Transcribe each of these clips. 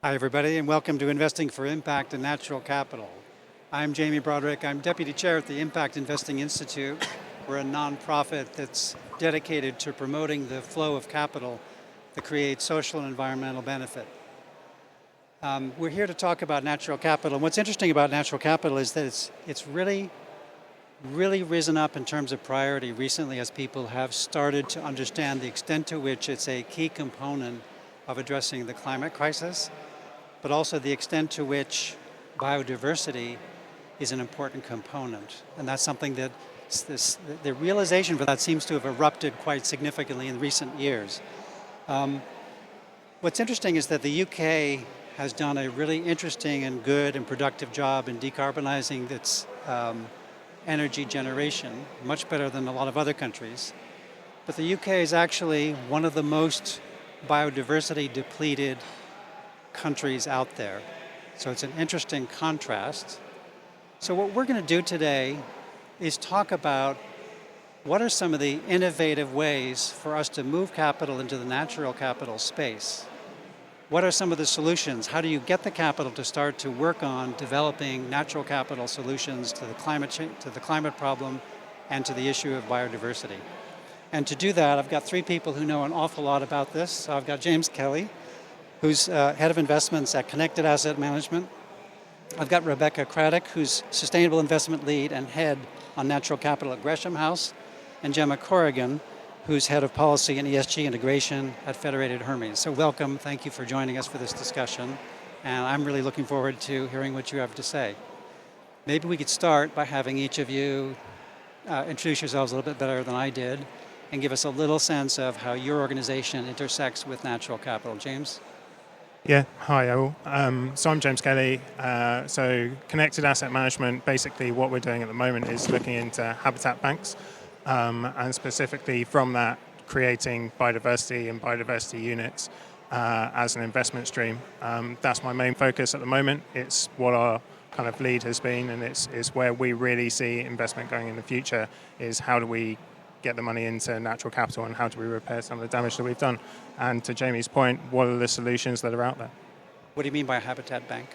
Hi, everybody, and welcome to Investing for Impact and Natural Capital. I'm Jamie Broderick. I'm Deputy Chair at the Impact Investing Institute. We're a nonprofit that's dedicated to promoting the flow of capital that creates social and environmental benefit. We're here to talk about natural capital. And what's interesting about natural capital is that it's really risen up in terms of priority recently as people have started to understand the extent to which it's a key component of addressing the climate crisis, but also the extent to which biodiversity is an important component. And that's something that the realization for that seems to have erupted quite significantly in recent years. What's interesting is that the UK has done a really interesting and good and productive job in decarbonizing its energy generation, much better than a lot of other countries. But the UK is actually one of the most biodiversity depleted countries out there. So it's an interesting contrast. So what we're going to do today is talk about what are some of the innovative ways for us to move capital into the natural capital space. What are some of the solutions? How do you get the capital to start to work on developing natural capital solutions to the climate change, to the climate problem, and to the issue of biodiversity? And to do that, I've got three people who know an awful lot about this. So I've got James Kelly, who's Head of Investments at Connected Asset Management. I've got Rebecca Craddock, who's Sustainable Investment Lead and Head on Natural Capital at Gresham House, and Gemma Corrigan, who's Head of Policy and ESG Integration at Federated Hermes. So welcome, thank you for joining us for this discussion, and I'm really looking forward to hearing what you have to say. Maybe we could start by having each of you introduce yourselves a little bit better than I did, and give us a little sense of how your organization intersects with natural capital. James? Yeah, hi all. So I'm James Kelly. So Connected Asset Management, basically what we're doing at the moment is looking into habitat banks, and specifically from that creating biodiversity and biodiversity units as an investment stream. That's my main focus at the moment. It's what our kind of lead has been, and it's where we really see investment going in the future, is how do we get the money into natural capital and how do we repair some of the damage that we've done. And to Jamie's point, what are the solutions that are out there? What do you mean by a habitat bank?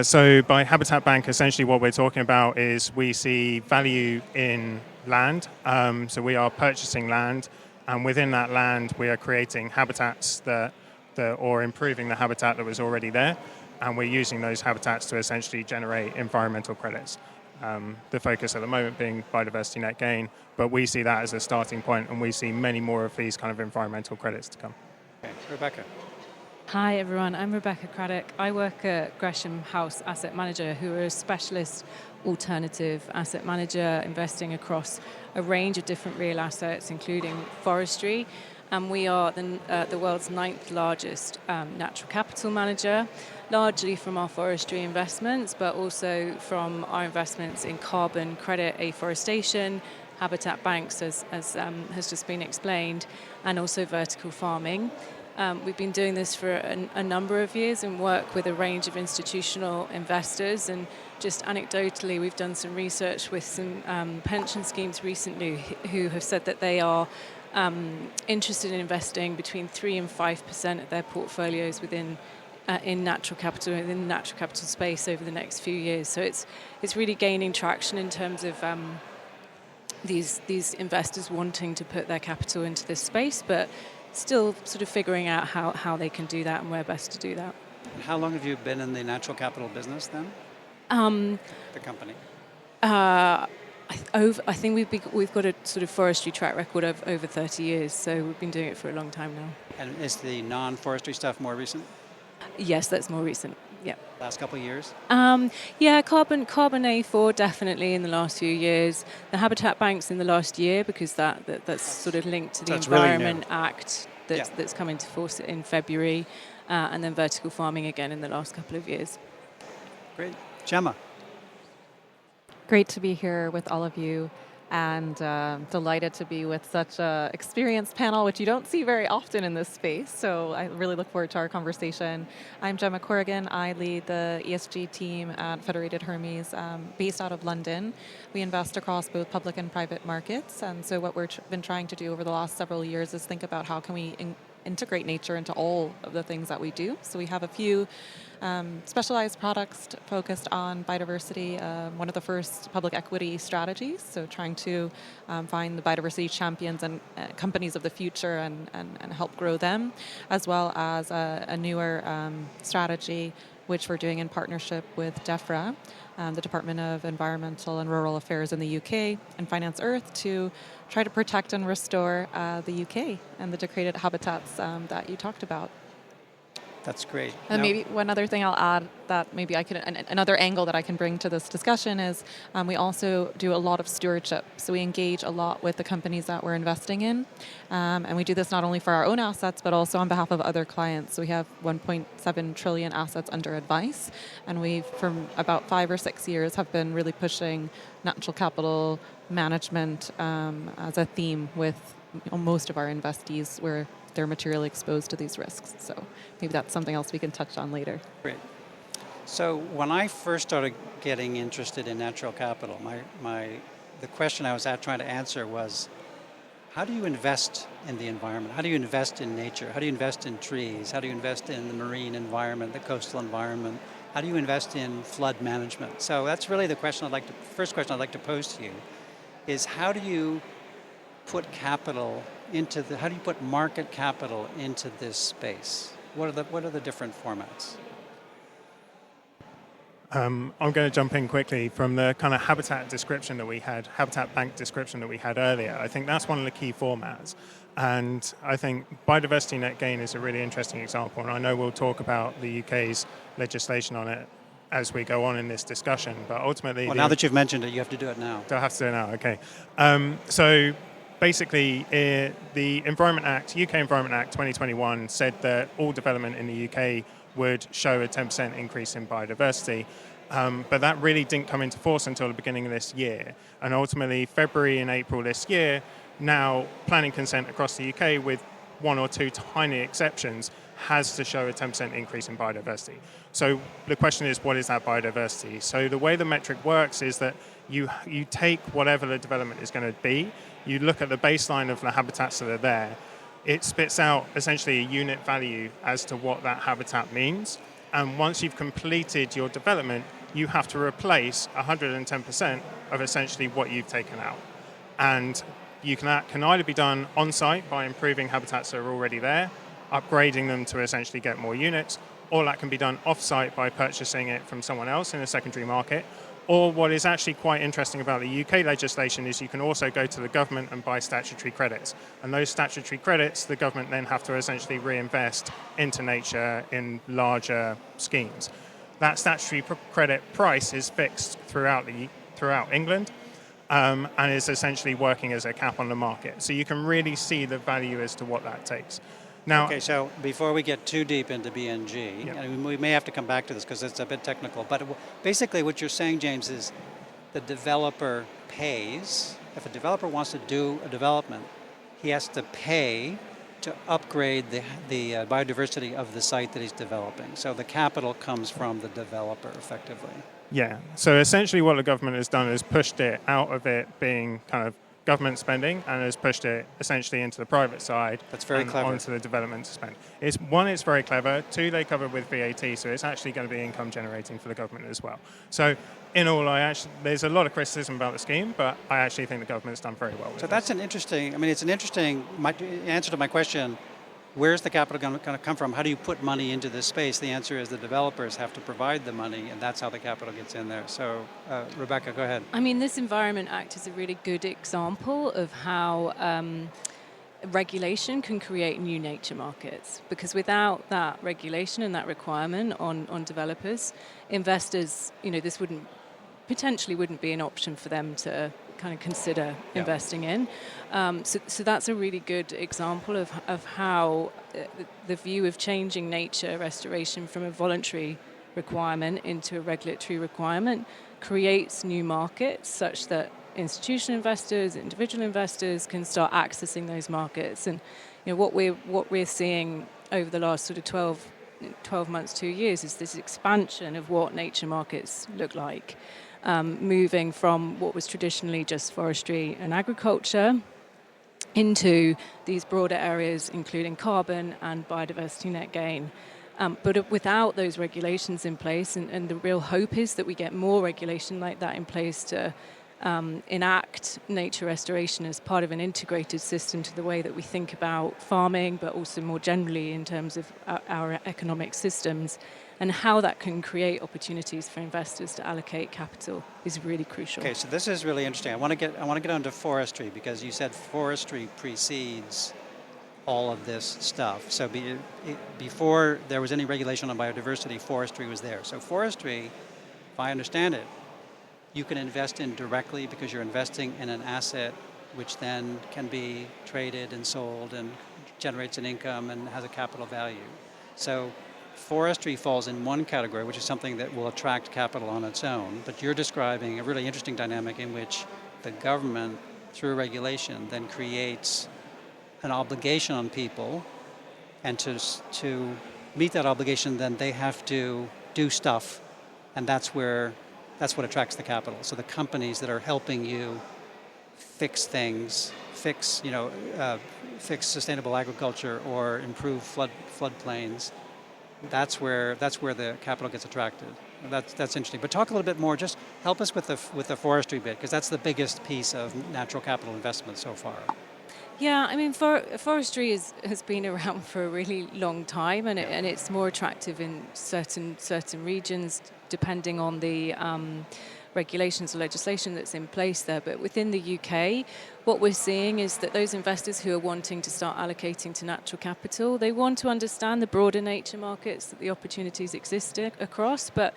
So by habitat bank, essentially what we're talking about is we see value in land. So we are purchasing land, and within that land we are creating habitats that or improving the habitat that was already there, and we're using those habitats to essentially generate environmental credits. The focus at the moment being biodiversity net gain, but we see that as a starting point, and we see many more of these kind of environmental credits to come. Okay. Rebecca. Hi everyone, I'm Rebecca Craddock. I work at Gresham House Asset Manager, who are a specialist alternative asset manager investing across a range of different real assets, including forestry. And we are the world's 9th largest natural capital manager, largely from our forestry investments, but also from our investments in carbon credit afforestation, habitat banks, as has just been explained, and also vertical farming. We've been doing this for a number of years and work with a range of institutional investors. And just anecdotally, we've done some research with some pension schemes recently who have said that they are interested in investing between 3 and 5% of their portfolios within in natural capital, within the natural capital space over the next few years. So it's really gaining traction in terms of these investors wanting to put their capital into this space, but still sort of figuring out how they can do that and where best to do that. And how long have you been in the natural capital business then? The company? I think we've got a sort of forestry track record of over 30 years, so we've been doing it for a long time now. And is the non-forestry stuff more recent? Yes, that's more recent. Yeah. Last couple of years? Yeah, carbon A4 definitely in the last few years. The habitat banks in the last year, because that's sort of linked to the Environment Act that's come into force in February, and then vertical farming again in the last couple of years. Great. Gemma. Great to be here with all of you, and delighted to be with such an experienced panel, which you don't see very often in this space. So I really look forward to our conversation. I'm Gemma Corrigan. I lead the ESG team at Federated Hermes, based out of London. We invest across both public and private markets. And so what we've been trying to do over the last several years is think about how can we integrate nature into all of the things that we do. So we have a few specialized products focused on biodiversity. One of the first public equity strategies, so trying to find the biodiversity champions and companies of the future and help grow them, as well as a newer strategy which we're doing in partnership with DEFRA, the Department of Environmental and Rural Affairs in the UK, and Finance Earth to try to protect and restore the UK and the degraded habitats that you talked about. That's great. And maybe one other thing I'll add that maybe I could, another angle that I can bring to this discussion is we also do a lot of stewardship. So we engage a lot with the companies that we're investing in. And we do this not only for our own assets, but also on behalf of other clients. So we have 1.7 trillion assets under advice. And we've, for about 5 or 6 years, have been really pushing natural capital management as a theme with most of our investees where they're materially exposed to these risks. So maybe that's something else we can touch on later. Great. So when I first started getting interested in natural capital, the question I was trying to answer was, how do you invest in the environment? How do you invest in nature? How do you invest in trees? How do you invest in the marine environment, the coastal environment? How do you invest in flood management? So that's really the first question I'd like to pose to you, is how do you put capital how do you put market capital into this space? What are the different formats? I'm going to jump in quickly from the kind of habitat bank description that we had earlier. I think that's one of the key formats. And I think biodiversity net gain is a really interesting example. And I know we'll talk about the UK's legislation on it as we go on in this discussion. But ultimately... Well, now that you've mentioned it, you have to do it now. Do I have to do it now? Okay. So basically, the Environment Act, UK Environment Act 2021 said that all development in the UK would show a 10% increase in biodiversity. But that really didn't come into force until the beginning of this year. And ultimately, February and April this year, now planning consent across the UK, with 1 or 2 tiny exceptions, has to show a 10% increase in biodiversity. So the question is, what is that biodiversity? So the way the metric works is that you take whatever the development is going to be, you look at the baseline of the habitats that are there, it spits out essentially a unit value as to what that habitat means. And once you've completed your development, you have to replace 110% of essentially what you've taken out. And that can either be done on-site by improving habitats that are already there, upgrading them to essentially get more units, or that can be done off-site by purchasing it from someone else in a secondary market. Or what is actually quite interesting about the UK legislation is you can also go to the government and buy statutory credits. And those statutory credits, the government then have to essentially reinvest into nature in larger schemes. That statutory credit price is fixed throughout England and is essentially working as a cap on the market. So you can really see the value as to what that takes. Now, okay, so before we get too deep into BNG, Yep. and we may have to come back to this because it's a bit technical, but basically what you're saying, James, is the developer pays. If a developer wants to do a development, he has to pay to upgrade the biodiversity of the site that he's developing. So the capital comes from the developer, effectively. Yeah, so essentially what the government has done is pushed it out of it being kind of government spending and has pushed it essentially into the private side. That's very clever. Onto the development spend. It's very clever. 2, they cover with VAT, so it's actually going to be income generating for the government as well. So in all, there's a lot of criticism about the scheme, but I actually think the government's done very well with it. So that's it's an interesting answer to my question. Where's the capital going to come from? How do you put money into this space? The answer is the developers have to provide the money, and that's how the capital gets in there. So, Rebecca, go ahead. I mean, this Environment Act is a really good example of how regulation can create new nature markets. Because without that regulation and that requirement on developers, investors, this potentially wouldn't be an option for them to kind of consider investing in. So that's a really good example of how the view of changing nature restoration from a voluntary requirement into a regulatory requirement creates new markets such that institutional investors, individual investors can start accessing those markets. And what we're seeing over the last sort of 12 months, 2 years is this expansion of what nature markets look like. Moving from what was traditionally just forestry and agriculture into these broader areas, including carbon and biodiversity net gain. But without those regulations in place, and the real hope is that we get more regulation like that in place to enact nature restoration as part of an integrated system to the way that we think about farming, but also more generally in terms of our economic systems, and how that can create opportunities for investors to allocate capital is really crucial. Okay, so this is really interesting. I want to get onto forestry, because you said forestry precedes all of this stuff. So before there was any regulation on biodiversity, forestry was there. So forestry, if I understand it, you can invest in directly because you're investing in an asset which then can be traded and sold and generates an income and has a capital value. So forestry falls in one category, which is something that will attract capital on its own, but you're describing a really interesting dynamic in which the government, through regulation, then creates an obligation on people, and to meet that obligation, then they have to do stuff, and that's what attracts the capital. So the companies that are helping you fix things, fix sustainable agriculture or improve floodplains, that's where the capital gets attracted. That's interesting. But talk a little bit more. Just help us with the forestry bit, because that's the biggest piece of natural capital investment so far. Yeah, I mean, forestry has been around for a really long time, and it's more attractive in certain regions, depending on the regulations or legislation that's in place there. But within the UK, what we're seeing is that those investors who are wanting to start allocating to natural capital, they want to understand the broader nature markets that the opportunities exist across, but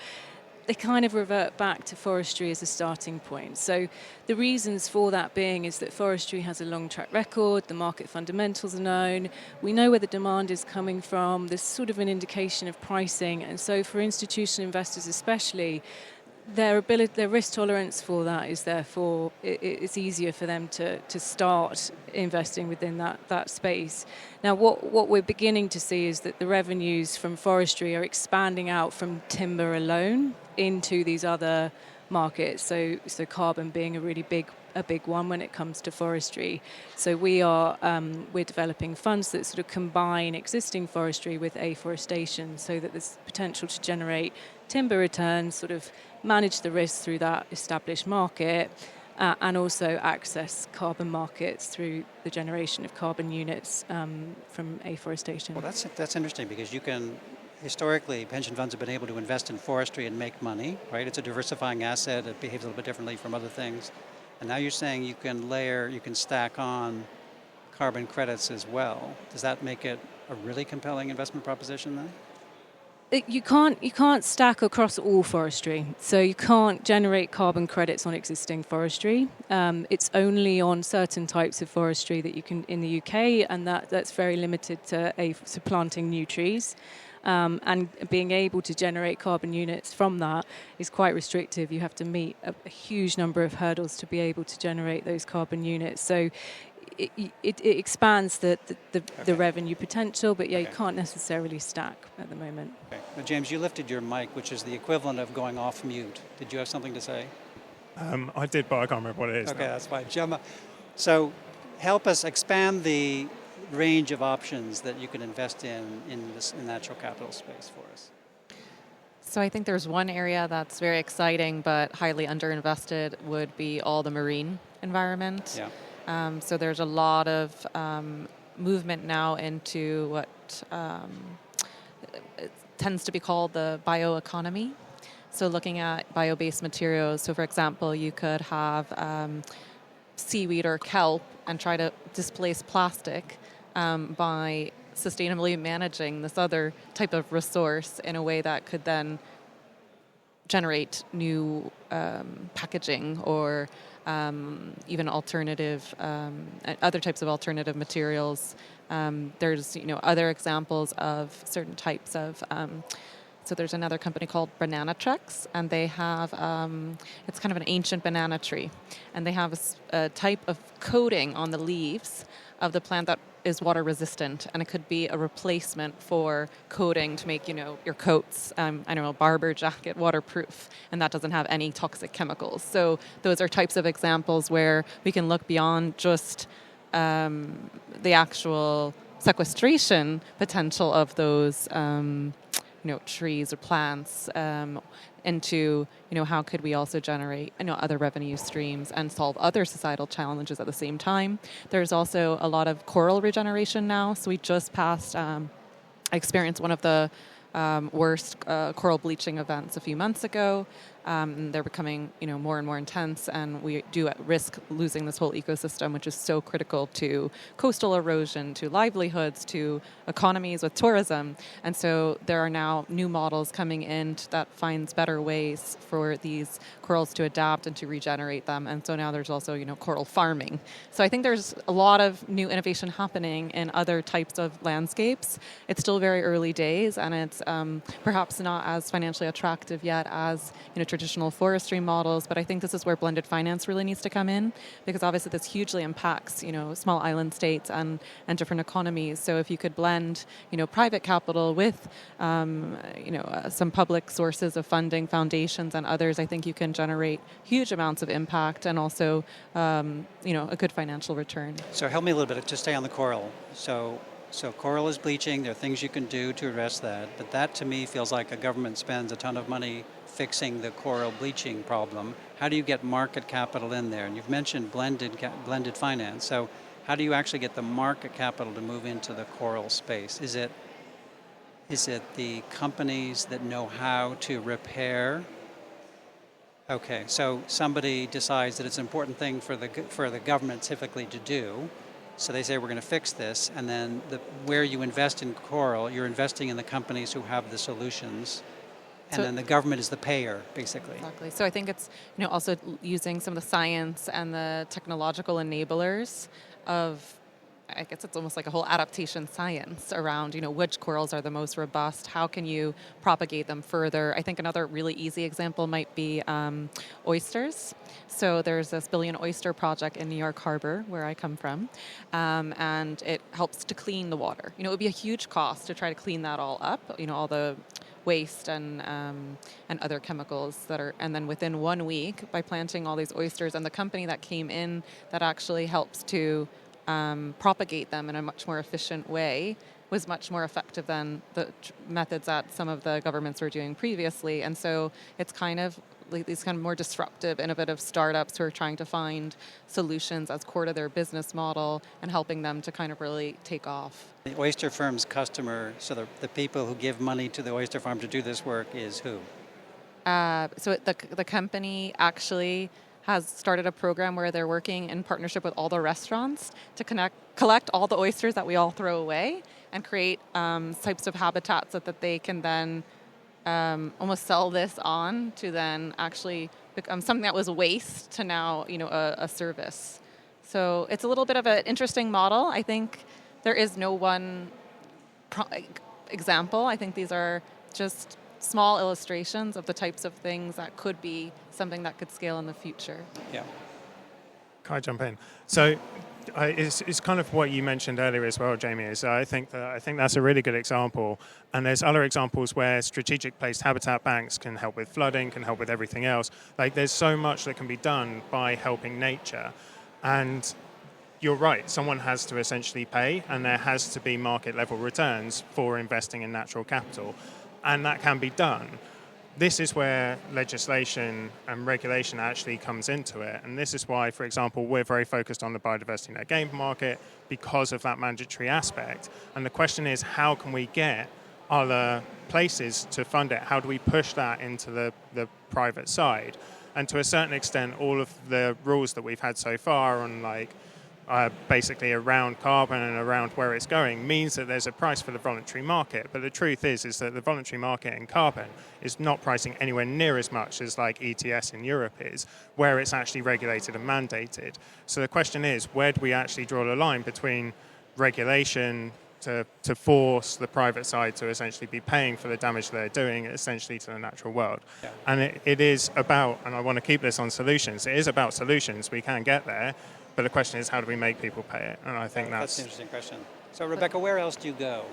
they kind of revert back to forestry as a starting point. So the reasons for that being is that forestry has a long track record, the market fundamentals are known, we know where the demand is coming from, there's sort of an indication of pricing, and so for institutional investors especially, their risk tolerance for that is therefore, it's easier for them to start investing within that space. Now, what we're beginning to see is that the revenues from forestry are expanding out from timber alone into these other markets. So carbon being a really big one when it comes to forestry. So we're developing funds that sort of combine existing forestry with afforestation, so that there's potential to generate timber returns, sort of manage the risk through that established market, and also access carbon markets through the generation of carbon units from afforestation. Well, that's interesting, because you can, historically, pension funds have been able to invest in forestry and make money, right? It's a diversifying asset. It behaves a little bit differently from other things. And now you're saying you can stack on carbon credits as well. Does that make it a really compelling investment proposition then? You can't stack across all forestry, so you can't generate carbon credits on existing forestry. It's only on certain types of forestry that you can in the UK, and that's very limited to planting new trees. And being able to generate carbon units from that is quite restrictive. You have to meet a huge number of hurdles to be able to generate those carbon units. So it expands the revenue potential, but you can't necessarily stack at the moment. Okay. Now, James, you lifted your mic, which is the equivalent of going off mute. Did you have something to say? I did, but I can't remember what it is. Okay, that's fine. Gemma, so help us expand the range of options that you can invest in natural capital space for us. So I think there's one area that's very exciting but highly underinvested would be all the marine environment. Yeah. So there's a lot of movement now into what it tends to be called the bioeconomy. So looking at bio-based materials. So for example, you could have seaweed or kelp and try to displace plastic by sustainably managing this other type of resource in a way that could then generate new packaging or even alternative, other types of alternative materials. There's other examples of certain types of. So there's another company called Banana Trex, and they have it's kind of an ancient banana tree, and they have a type of coating on the leaves of the plant that is water resistant, and it could be a replacement for coating to make your coats, barber jacket waterproof, and that doesn't have any toxic chemicals. So those are types of examples where we can look beyond just the actual sequestration potential of those trees or plants into how could we also generate other revenue streams and solve other societal challenges at the same time. There's also a lot of coral regeneration now. So we just passed, I experienced one of the worst coral bleaching events a few months ago. They're becoming, more and more intense, and we do at risk losing this whole ecosystem, which is so critical to coastal erosion, to livelihoods, to economies with tourism. And so there are now new models coming in that finds better ways for these corals to adapt and to regenerate them. And so now there's also, coral farming. So I think there's a lot of new innovation happening in other types of landscapes. It's still very early days, and it's perhaps not as financially attractive yet as, traditional forestry models, but I think this is where blended finance really needs to come in, because obviously this hugely impacts, small island states and different economies. So if you could blend, private capital with, some public sources of funding, foundations and others, I think you can generate huge amounts of impact and also, a good financial return. So help me a little bit to stay on the coral. So coral is bleaching. There are things you can do to address that, but that to me feels like a government spends a ton of money fixing the coral bleaching problem. How do you get market capital in there? And you've mentioned blended finance. So how do you actually get the market capital to move into the coral space? Is it the companies that know how to repair? Okay, so somebody decides that it's an important thing for the government typically to do. So they say, we're going to fix this, and then where you invest in coral, you're investing in the companies who have the solutions, and then the government is the payer, basically. Exactly. So I think it's also using some of the science and the technological enablers of, I guess it's almost like a whole adaptation science around, which corals are the most robust, how can you propagate them further. I think another really easy example might be oysters. So there's this Billion Oyster project in New York Harbor, where I come from, and it helps to clean the water. It would be a huge cost to try to clean that all up, all the waste and other chemicals and then within 1 week, by planting all these oysters, and the company that came in that actually helps to propagate them in a much more efficient way was much more effective than the methods that some of the governments were doing previously. And so it's kind of like these kind of more disruptive, innovative startups who are trying to find solutions as core to their business model and helping them to kind of really take off. The oyster firm's customer, so the people who give money to the oyster farm to do this work is who? So the company actually has started a program where they're working in partnership with all the restaurants to collect all the oysters that we all throw away and create types of habitats so that they can then almost sell this on to then actually become something that was waste to now, a service. So it's a little bit of an interesting model. I think there is no one example. I think these are just small illustrations of the types of things that could be something that could scale in the future. Yeah. Can I jump in? So it's kind of what you mentioned earlier as well, Jamie. Is I think that's a really good example, and there's other examples where strategic placed habitat banks can help with flooding, can help with everything else. Like there's so much that can be done by helping nature, and you're right. Someone has to essentially pay, and there has to be market level returns for investing in natural capital, and that can be done. This is where legislation and regulation actually comes into it. And this is why, for example, we're very focused on the biodiversity net gain market because of that mandatory aspect. And the question is, how can we get other places to fund it? How do we push that into the private side? And to a certain extent, all of the rules that we've had so far on basically around carbon and around where it's going means that there's a price for the voluntary market. But the truth is that the voluntary market in carbon is not pricing anywhere near as much as like ETS in Europe is, where it's actually regulated and mandated. So the question is, where do we actually draw the line between regulation to force the private side to essentially be paying for the damage they're doing essentially to the natural world? Yeah. And it is about, and I want to keep this on solutions, it is about solutions. We can get there. But the question is, how do we make people pay it? And I think that's an interesting question. So, Rebecca, where else do you go?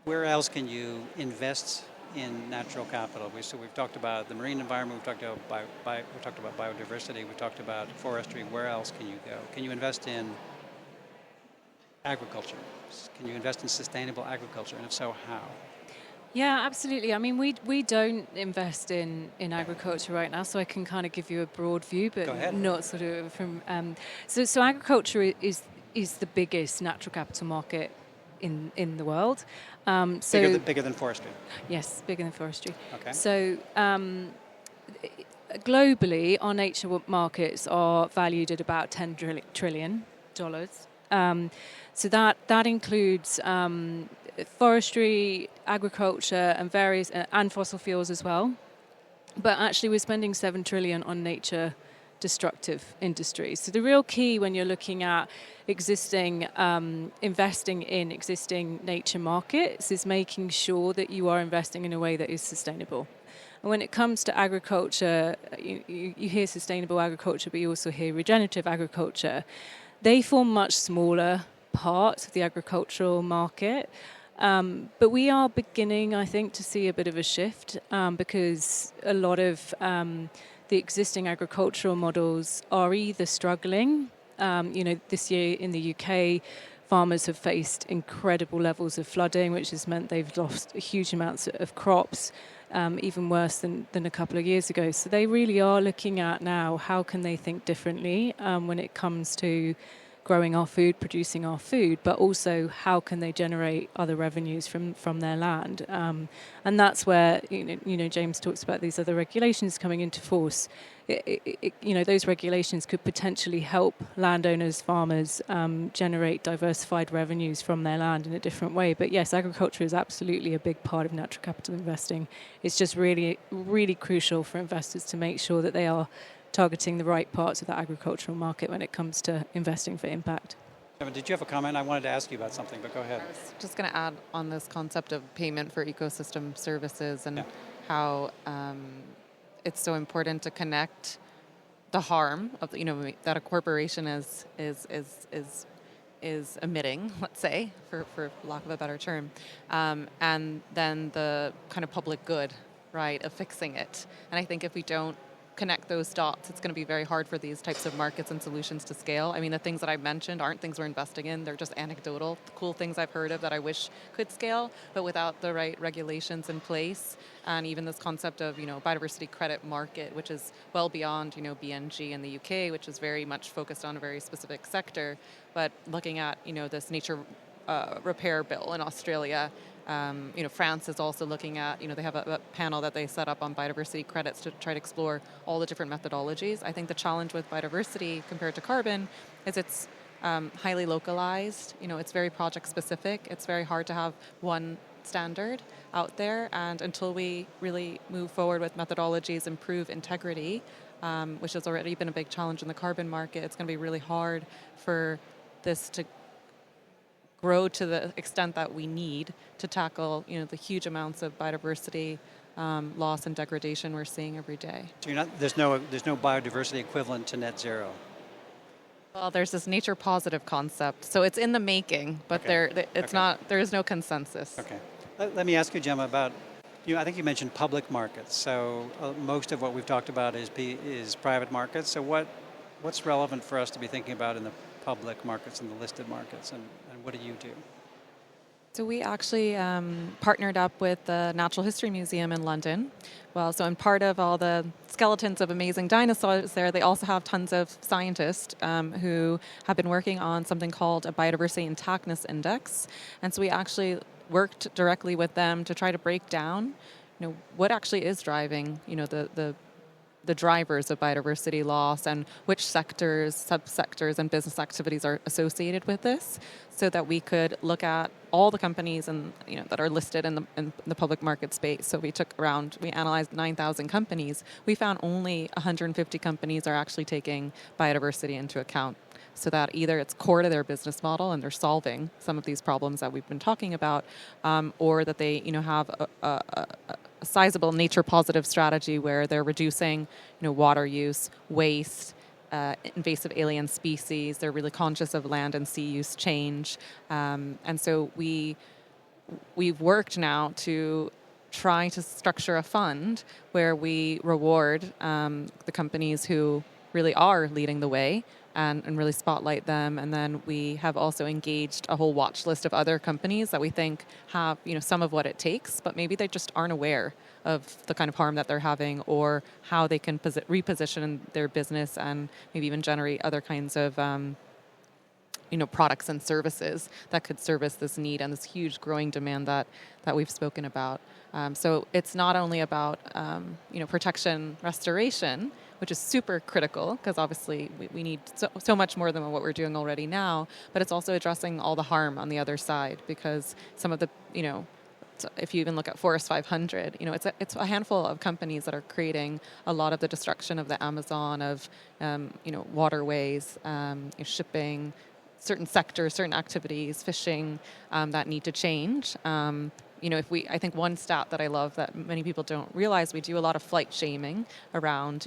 Where else can you invest in natural capital? We've talked about the marine environment, we've talked about biodiversity, we've talked about forestry. Where else can you go? Can you invest in agriculture? Can you invest in sustainable agriculture? And if so, how? Yeah, absolutely. I mean, we don't invest in agriculture right now, so I can kind of give you a broad view, Go but ahead. not sort of from. So agriculture is the biggest natural capital market in the world. Bigger than forestry. Yes, bigger than forestry. Okay. So globally, our nature markets are valued at about $10 trillion. So that includes forestry, agriculture, and various and fossil fuels as well. But actually, we're spending $7 trillion on nature destructive industries. So the real key when you're looking at investing in existing nature markets is making sure that you are investing in a way that is sustainable. And when it comes to agriculture, you hear sustainable agriculture, but you also hear regenerative agriculture. They form much smaller parts of the agricultural market. But we are beginning, I think, to see a bit of a shift because a lot of the existing agricultural models are either struggling. This year in the UK, farmers have faced incredible levels of flooding, which has meant they've lost huge amounts of crops, even worse than a couple of years ago. So they really are looking at now how can they think differently when it comes to growing our food, producing our food, but also how can they generate other revenues from their land. And that's where, James talks about these other regulations coming into force. Those regulations could potentially help landowners, farmers generate diversified revenues from their land in a different way. But yes, agriculture is absolutely a big part of natural capital investing. It's just really, really crucial for investors to make sure that they are targeting the right parts of the agricultural market when it comes to investing for impact. Gemma, did you have a comment? I wanted to ask you about something, but go ahead. I was just going to add on this concept of payment for ecosystem services and how it's so important to connect the harm of that a corporation is emitting, let's say, for lack of a better term, and then the kind of public good, right, of fixing it. And I think if we don't connect those dots, it's going to be very hard for these types of markets and solutions to scale. I mean, the things that I mentioned aren't things we're investing in. They're just anecdotal, cool things I've heard of that I wish could scale, but without the right regulations in place, and even this concept of, biodiversity credit market, which is well beyond, BNG in the UK, which is very much focused on a very specific sector, but looking at, this nature repair bill in Australia. France is also looking at, they have a panel that they set up on biodiversity credits to try to explore all the different methodologies. I think the challenge with biodiversity compared to carbon is it's highly localized. It's very project specific. It's very hard to have one standard out there. And until we really move forward with methodologies, improve integrity, which has already been a big challenge in the carbon market, it's going to be really hard for this to grow to the extent that we need to tackle, the huge amounts of biodiversity loss and degradation we're seeing every day. So there's no biodiversity equivalent to net zero. Well, there's this nature positive concept, so it's in the making, but it's not. There is no consensus. Okay. Let me ask you, Gemma, about. I think you mentioned public markets. So most of what we've talked about is private markets. So what's relevant for us to be thinking about in the public markets and the listed markets, and what do you do? So we actually partnered up with the Natural History Museum in London. Well, so in part of all the skeletons of amazing dinosaurs there, they also have tons of scientists who have been working on something called a biodiversity intactness index. And so we actually worked directly with them to try to break down, what actually is driving, the drivers of biodiversity loss and which sectors, subsectors, and business activities are associated with this, so that we could look at all the companies that are listed in the public market space. So we analyzed 9,000 companies. We found only 150 companies are actually taking biodiversity into account, so that either it's core to their business model and they're solving some of these problems that we've been talking about, or that they have a sizable nature positive strategy where they're reducing water use, waste, invasive alien species. They're really conscious of land and sea use change, and so we've worked now to trying to structure a fund where we reward the companies who really are leading the way and really spotlight them. And then we have also engaged a whole watch list of other companies that we think have, some of what it takes, but maybe they just aren't aware of the kind of harm that they're having or how they can reposition their business and maybe even generate other kinds of products and services that could service this need and this huge growing demand that we've spoken about. So it's not only about protection, restoration, which is super critical because obviously we need so much more than what we're doing already now, but it's also addressing all the harm on the other side because some of the, if you even look at Forest 500, it's a handful of companies that are creating a lot of the destruction of the Amazon, of waterways, shipping, certain sectors, certain activities, fishing that need to change. I think one stat that I love that many people don't realize, we do a lot of flight shaming around,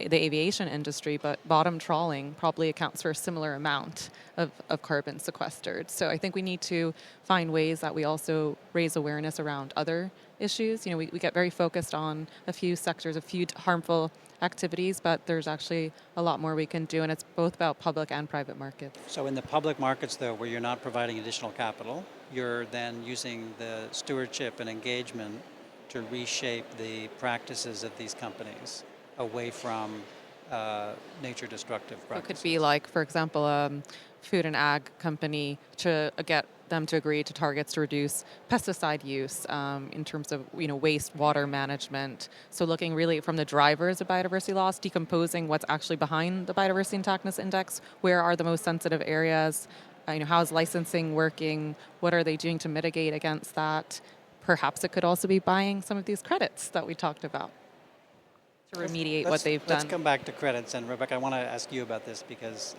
the aviation industry, but bottom trawling probably accounts for a similar amount of carbon sequestered. So I think we need to find ways that we also raise awareness around other issues. We get very focused on a few sectors, a few harmful activities, but there's actually a lot more we can do, and it's both about public and private markets. So in the public markets, though, where you're not providing additional capital, you're then using the stewardship and engagement to reshape the practices of these companies away from nature-destructive practices. It could be like, for example, a food and ag company to get them to agree to targets to reduce pesticide use in terms of wastewater management. So looking really from the drivers of biodiversity loss, decomposing what's actually behind the biodiversity intactness index. Where are the most sensitive areas? How is licensing working? What are they doing to mitigate against that? Perhaps it could also be buying some of these credits that we talked about to remediate what they've done. Let's come back to credits. And Rebecca, I want to ask you about this because,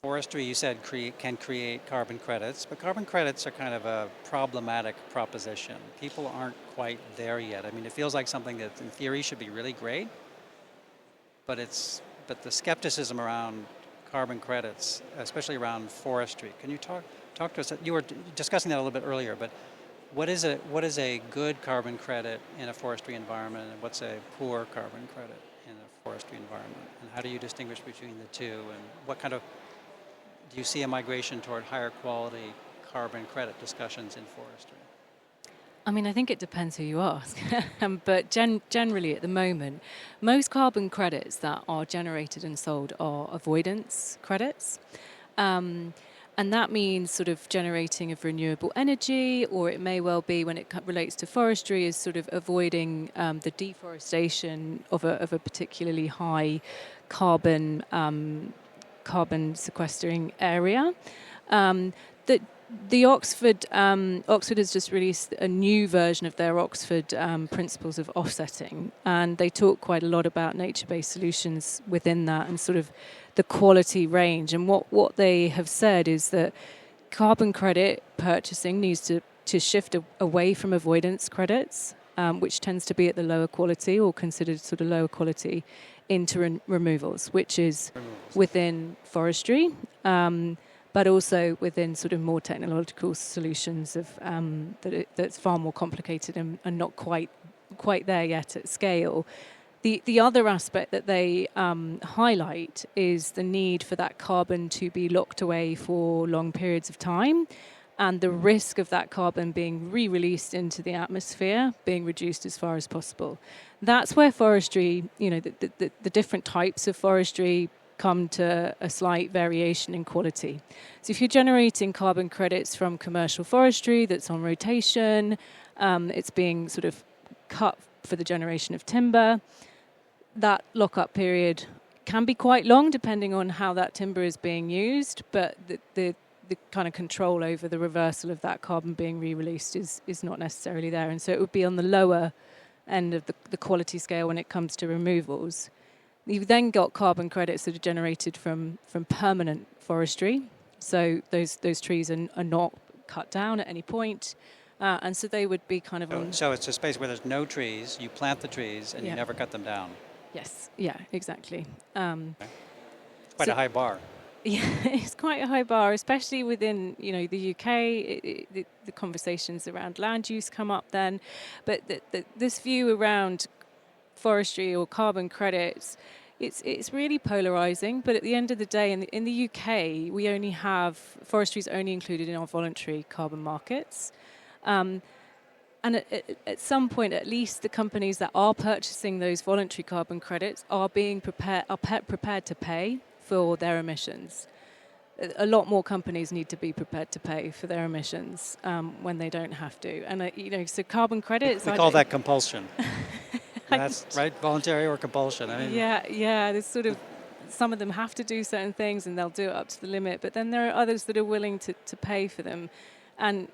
forestry, you said, can create carbon credits, but carbon credits are kind of a problematic proposition. People aren't quite there yet. It feels like something that in theory should be really great, but the skepticism around carbon credits, especially around forestry. Can you talk to us? You were discussing that a little bit earlier, but what is a good carbon credit in a forestry environment, and what's a poor carbon credit in a forestry environment? And how do you distinguish between the two? And what kind of do you see a migration toward higher quality carbon credit discussions in forestry? I think it depends who you ask. But generally at the moment, most carbon credits that are generated and sold are avoidance credits. And that means sort of generating of renewable energy, or it may well be, when it relates to forestry, is sort of avoiding the deforestation of a particularly high carbon sequestering area. The Oxford has just released a new version of their Oxford principles of offsetting, and they talk quite a lot about nature-based solutions within that and sort of the quality range. And what they have said is that carbon credit purchasing needs to shift away from avoidance credits, which tends to be at the lower quality or considered sort of lower quality, into removals, which is within forestry. But also within sort of more technological solutions of that's far more complicated and not quite there yet at scale. The other aspect that they highlight is the need for that carbon to be locked away for long periods of time, and the risk of that carbon being re-released into the atmosphere being reduced as far as possible. That's where forestry, the different types of forestry come to a slight variation in quality. So if you're generating carbon credits from commercial forestry that's on rotation, it's being sort of cut for the generation of timber, that lock-up period can be quite long depending on how that timber is being used, but the kind of control over the reversal of that carbon being re-released is not necessarily there. And so it would be on the lower end of the quality scale when it comes to removals. You've then got carbon credits that are generated from permanent forestry. So those trees are not cut down at any point. And so they would be kind of... So it's a space where there's no trees, you plant the trees, and you never cut them down. Yes, yeah, exactly. Okay. It's quite a high bar. Yeah, it's quite a high bar, especially within the UK. The conversations around land use come up then, but this view around forestry or carbon credits, it's really polarizing. But at the end of the day, in the UK, we only have forestry is only included in our voluntary carbon markets. And at some point, at least the companies that are purchasing those voluntary carbon credits are prepared to pay for their emissions. A lot more companies need to be prepared to pay for their emissions when they don't have to. And so carbon credits. We call that compulsion. That's right, voluntary or compulsion. I mean, yeah. There's sort of some of them have to do certain things and they'll do it up to the limit, but then there are others that are willing to pay for them. And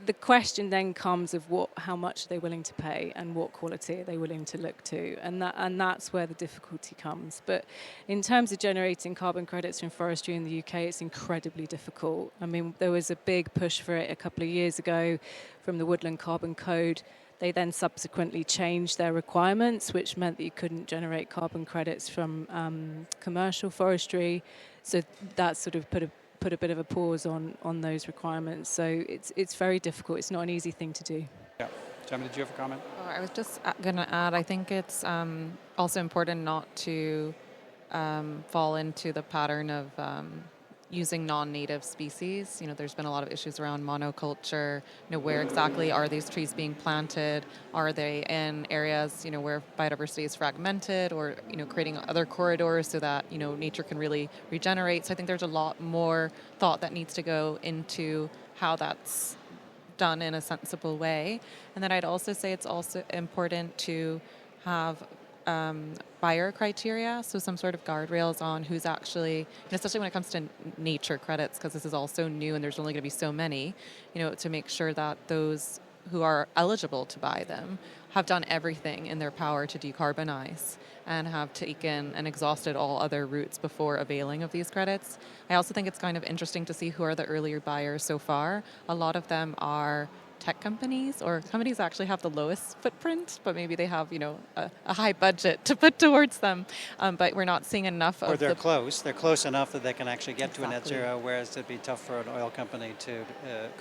the question then comes of how much they're willing to pay and what quality are they willing to look to, and that's where the difficulty comes. But in terms of generating carbon credits from forestry in the UK, it's incredibly difficult. I mean, there was a big push for it a couple of years ago from the Woodland Carbon Code. They then subsequently changed their requirements, which meant that you couldn't generate carbon credits from commercial forestry. So that sort of put a bit of a pause on those requirements. So it's very difficult. It's not an easy thing to do. Yeah. Gemma, did you have a comment? Oh, I was just going to add, I think it's also important not to fall into the pattern of using non-native species. There's been a lot of issues around monoculture. Where exactly are these trees being planted? Are they in areas, where biodiversity is fragmented, or, creating other corridors so that, nature can really regenerate? So I think there's a lot more thought that needs to go into how that's done in a sensible way. And then I'd also say it's also important to have buyer criteria, so some sort of guardrails on who's actually, especially when it comes to nature credits, because this is all so new and there's only going to be so many, to make sure that those who are eligible to buy them have done everything in their power to decarbonize and have taken and exhausted all other routes before availing of these credits. I also think it's kind of interesting to see who are the earlier buyers so far. A lot of them are tech companies, or companies that actually have the lowest footprint, but maybe they have, a high budget to put towards them. But we're not seeing enough of. Or they're close. They're close enough that they can actually get to a net zero, whereas it'd be tough for an oil company to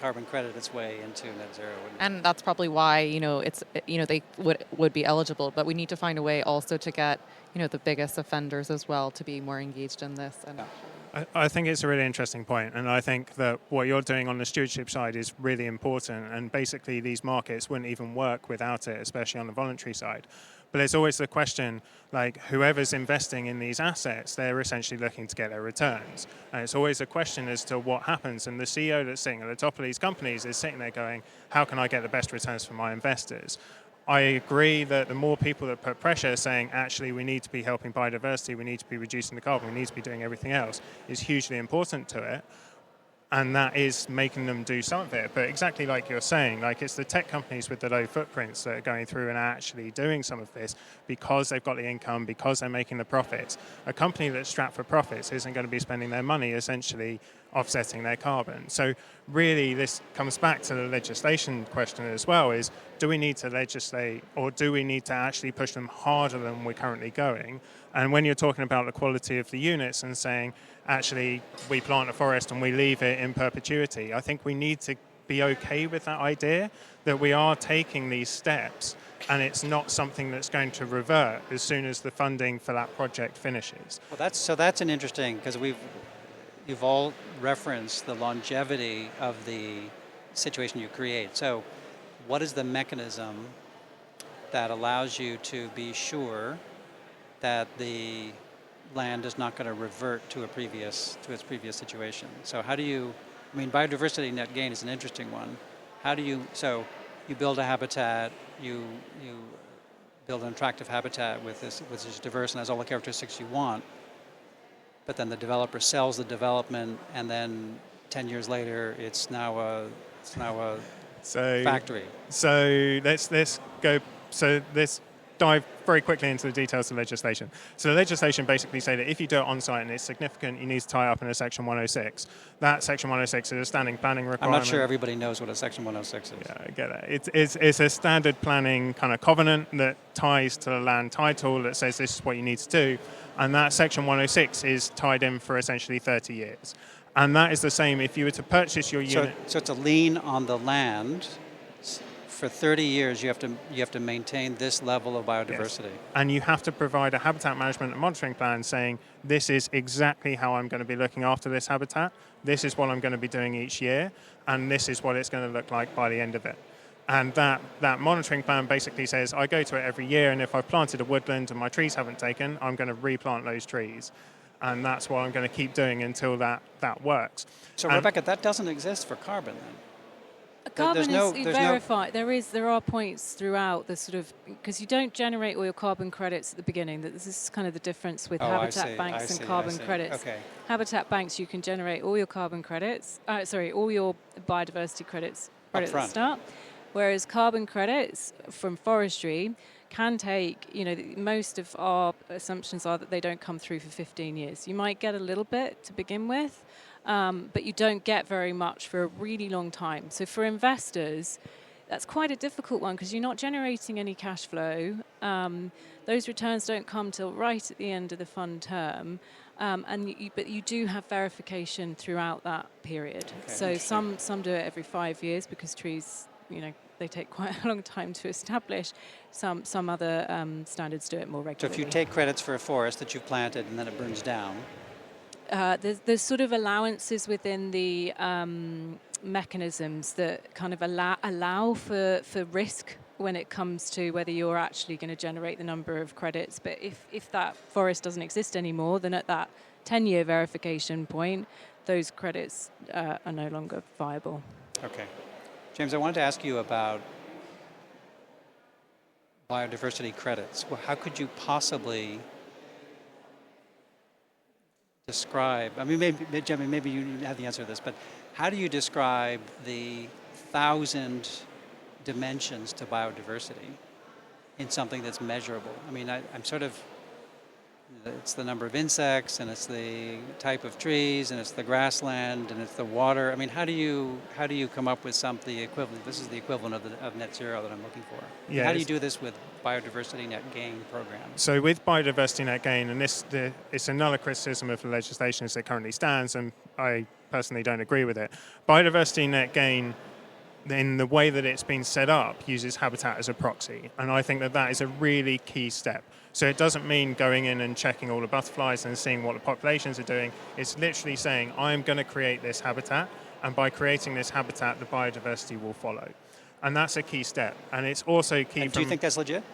carbon credit its way into net zero. And that's probably why it's they would be eligible. But we need to find a way also to get the biggest offenders as well to be more engaged in this. And I think it's a really interesting point, and I think that what you're doing on the stewardship side is really important, and basically these markets wouldn't even work without it, especially on the voluntary side. But there's always the question, like, whoever's investing in these assets, they're essentially looking to get their returns. And it's always a question as to what happens, and the CEO that's sitting at the top of these companies is sitting there going, how can I get the best returns for my investors? I agree that the more people that put pressure saying, actually, we need to be helping biodiversity, we need to be reducing the carbon, we need to be doing everything else, is hugely important to it. And that is making them do some of it. But exactly like you're saying, like, it's the tech companies with the low footprints that are going through and are actually doing some of this because they've got the income, because they're making the profits. A company that's strapped for profits isn't going to be spending their money essentially offsetting their carbon. So really this comes back to the legislation question as well, is do we need to legislate, or do we need to actually push them harder than we're currently going? And when you're talking about the quality of the units and saying, actually, we plant a forest and we leave it in perpetuity, I think we need to be okay with that idea that we are taking these steps and it's not something that's going to revert as soon as the funding for that project finishes. Well, that's an interesting, because you've all referenced the longevity of the situation you create. So what is the mechanism that allows you to be sure that the land is not going to revert to its previous situation? So how do you, biodiversity net gain is an interesting one. So you build a habitat, you build an attractive habitat which is diverse and has all the characteristics you want, but then the developer sells the development, and then 10 years later it's now a factory. So let's go. So let's dive very quickly into the details of legislation. So the legislation basically say that if you do it on site and it's significant, you need to tie up in a Section 106. That Section 106 is a standing planning requirement. I'm not sure everybody knows what a Section 106 is. Yeah, I get that. It's a standard planning kind of covenant that ties to the land title that says this is what you need to do. And that Section 106 is tied in for essentially 30 years. And that is the same if you were to purchase your unit. So it's a lien on the land. For 30 years, you have to maintain this level of biodiversity. Yes. And you have to provide a habitat management and monitoring plan saying, this is exactly how I'm going to be looking after this habitat, this is what I'm going to be doing each year, and this is what it's going to look like by the end of it. And that monitoring plan basically says, I go to it every year, and if I've planted a woodland and my trees haven't taken, I'm going to replant those trees. And that's what I'm going to keep doing until that works. So, Rebecca, that doesn't exist for carbon, then? Carbon is verified. There are points throughout the sort of, because you don't generate all your carbon credits at the beginning. This is kind of the difference with habitat banks and carbon credits. Okay. Habitat banks, you can generate all your carbon credits, all your biodiversity credits right at the start. Whereas carbon credits from forestry can take, most of our assumptions are that they don't come through for 15 years. You might get a little bit to begin with, but you don't get very much for a really long time. So for investors, that's quite a difficult one because you're not generating any cash flow. Those returns don't come till right at the end of the fund term, but you do have verification throughout that period. Okay, so some do it every 5 years because trees, they take quite a long time to establish. Some other standards do it more regularly. So if you take credits for a forest that you've planted and then it burns down, there's sort of allowances within the mechanisms that kind of allow for risk when it comes to whether you're actually going to generate the number of credits. But if that forest doesn't exist anymore, then at that 10-year verification point, those credits are no longer viable. Okay. James, I wanted to ask you about biodiversity credits. Well, how could you possibly describe, Gemma, maybe you have the answer to this, but how do you describe the 1,000 dimensions to biodiversity in something that's measurable? I'm sort of, it's the number of insects, and it's the type of trees, and it's the grassland, and it's the water. How do you come up with the equivalent? This is the equivalent of net zero that I'm looking for. Yeah, how do you do this with biodiversity net gain programs? So with biodiversity net gain, and it's another criticism of the legislation as it currently stands, and I personally don't agree with it. Biodiversity net gain, in the way that it's been set up, uses habitat as a proxy, and I think that is a really key step. So it doesn't mean going in and checking all the butterflies and seeing what the populations are doing. It's literally saying, I'm going to create this habitat, and by creating this habitat, the biodiversity will follow. And that's a key step. And it's also key. And do you think that's legit?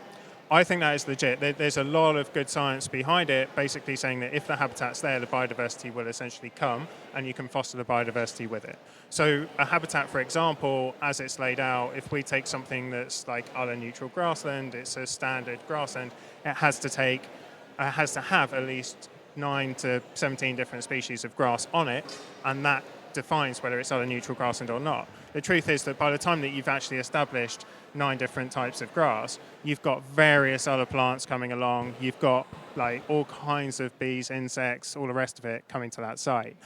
I think that is legit. There's a lot of good science behind it, basically saying that if the habitat's there, the biodiversity will essentially come, and you can foster the biodiversity with it. So a habitat, for example, as it's laid out, if we take something that's like other neutral grassland, it's a standard grassland, it has to have at least 9 to 17 different species of grass on it, and that defines whether it's other neutral grassland or not. The truth is that by the time that you've actually established 9 different types of grass, you've got various other plants coming along, you've got like all kinds of bees, insects, all the rest of it coming to that site.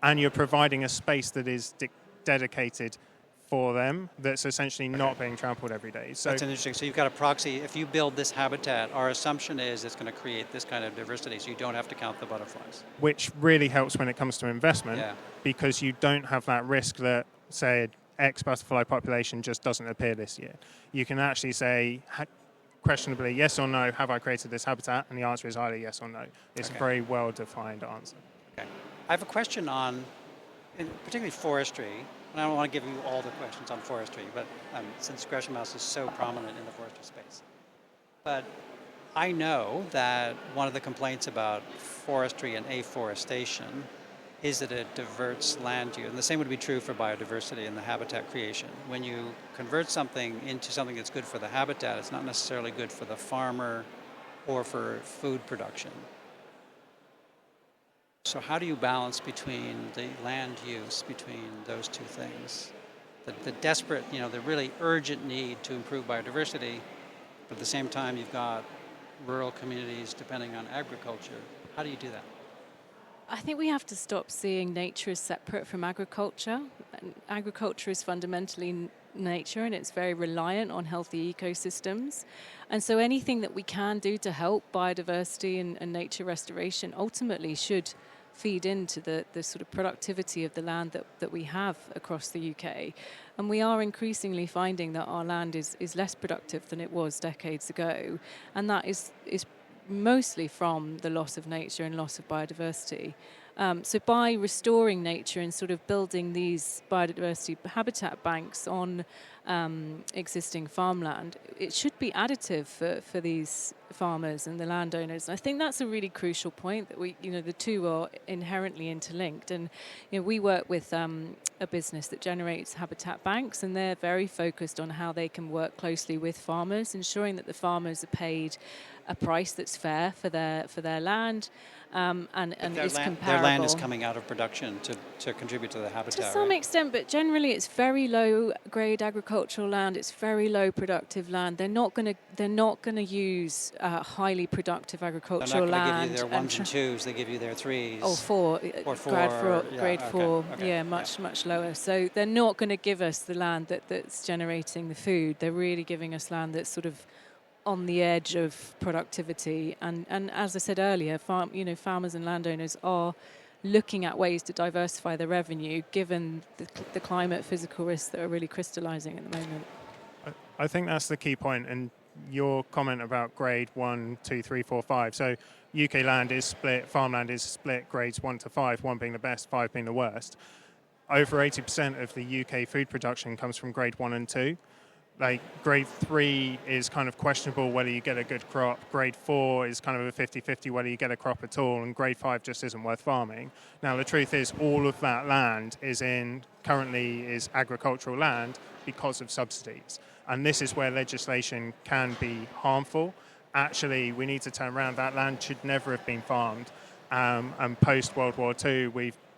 And you're providing a space that is dedicated for them that's essentially not being trampled every day. So that's interesting. So you've got a proxy. If you build this habitat, our assumption is it's going to create this kind of diversity, so you don't have to count the butterflies. Which really helps when it comes to investment, because you don't have that risk that, say, X butterfly population just doesn't appear this year. You can actually say, questionably, yes or no, have I created this habitat? And the answer is either yes or no. It's a very well-defined answer. Okay. I have a question on, particularly forestry, and I don't want to give you all the questions on forestry, but since Gresham House is so prominent in the forestry space. But I know that one of the complaints about forestry and afforestation is that it diverts land use. And the same would be true for biodiversity and the habitat creation. When you convert something into something that's good for the habitat, it's not necessarily good for the farmer or for food production. So how do you balance between the land use between those two things? The desperate, the really urgent need to improve biodiversity, But at the same time, you've got rural communities depending on agriculture. How do you do that? I think we have to stop seeing nature as separate from agriculture. Agriculture is fundamentally nature, and it's very reliant on healthy ecosystems. And so anything that we can do to help biodiversity and nature restoration ultimately should feed into the sort of productivity of the land that we have across the UK. And we are increasingly finding that our land is less productive than it was decades ago. And that is mostly from the loss of nature and loss of biodiversity. So by restoring nature and sort of building these biodiversity habitat banks on existing farmland, it should be additive for these farmers and the landowners. And I think that's a really crucial point, that the two are inherently interlinked. And we work with a business that generates habitat banks, and they're very focused on how they can work closely with farmers, ensuring that the farmers are paid a price that's fair for their land. And is comparable. Their land is coming out of production to contribute to the habitat, to some right? extent, but generally it's very low grade agricultural land. It's very low productive land. They're not going to use highly productive agricultural land. They're not going to give you their ones and twos. They give you their threes. Or four. Or four. Grade four. Okay. Yeah, much lower. So they're not going to give us the land that's generating the food. They're really giving us land that's sort of on the edge of productivity, and as I said earlier, farmers and landowners are looking at ways to diversify their revenue, given the climate physical risks that are really crystallising at the moment. I think that's the key point, and your comment about grade 1, 2, 3, 4, 5. So UK land is split, farmland is split grades 1 to 5, 1 being the best, 5 being the worst. Over 80% of the UK food production comes from grade 1 and 2. Like grade 3 is kind of questionable whether you get a good crop. Grade 4 is kind of a 50-50 whether you get a crop at all, and grade 5 just isn't worth farming. Now the truth is, all of that land currently is agricultural land because of subsidies, and this is where legislation can be harmful. Actually, we need to turn around. That land should never have been farmed, and post World War II,